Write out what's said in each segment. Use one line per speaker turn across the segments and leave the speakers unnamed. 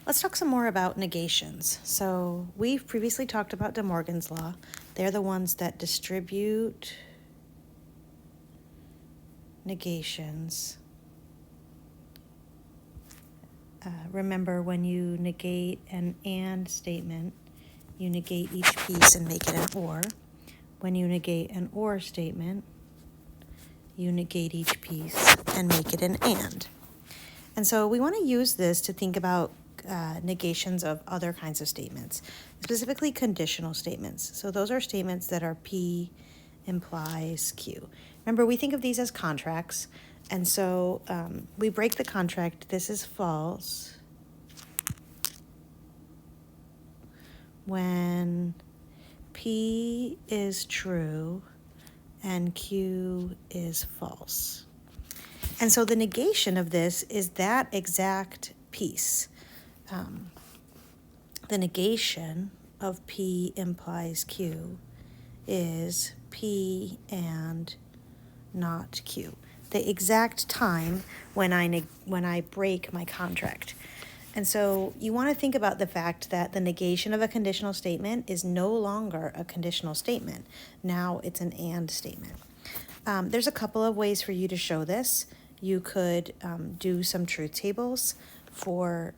Let's talk some more about negations. So we've previously talked about De Morgan's law. They're the ones that distribute negations. Remember, when you negate an and statement, you negate each piece and make it an or. When you negate an or statement, you negate each piece and make it an and. And so we want to use this to think about negations of other kinds of statements, specifically conditional statements. So those are statements that are P implies Q. Remember, we think of these as contracts, and so we break the contract. This is false when P is true and Q is false. And so the negation of this is that exact piece. The negation of P implies Q is P and not Q. The exact time when I break my contract. And so you want to think about the fact that the negation of a conditional statement is no longer a conditional statement. Now it's an and statement. There's a couple of ways for you to show this. You could do some truth tables for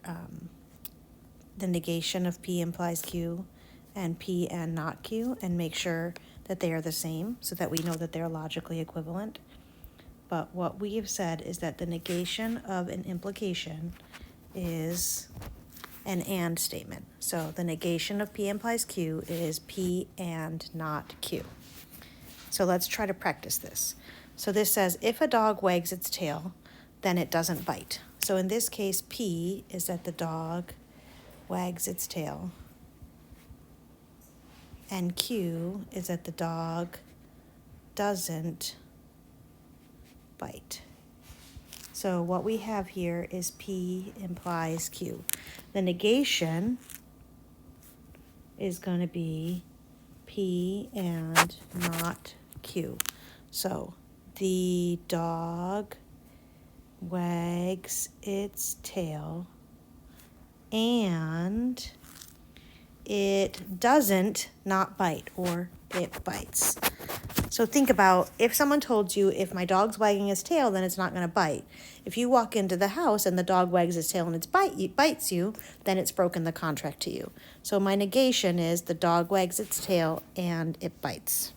the negation of P implies Q and P and not Q, and make sure that they are the same so that we know that they're logically equivalent. But what we have said is that the negation of an implication is an and statement. So the negation of P implies Q is P and not Q. So let's try to practice this. So this says, if a dog wags its tail, then it doesn't bite. So in this case, P is that the dog wags its tail, and Q is that the dog doesn't bite. So what we have here is P implies Q. The negation is going to be P and not Q. So the dog wags its tail and it doesn't not bite, or it bites. So think about, if someone told you, if my dog's wagging his tail, then it's not going to bite. If you walk into the house and the dog wags his tail and it bites you, then it's broken the contract to you. So my negation is the dog wags its tail and it bites.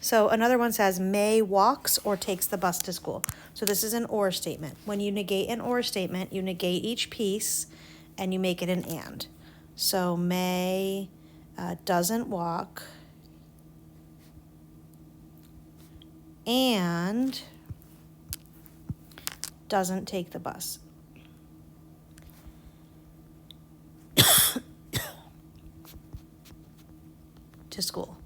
So another one says, May walks or takes the bus to school. So this is an or statement. When you negate an or statement, you negate each piece and you make it an and. So May doesn't walk and doesn't take the bus. To school.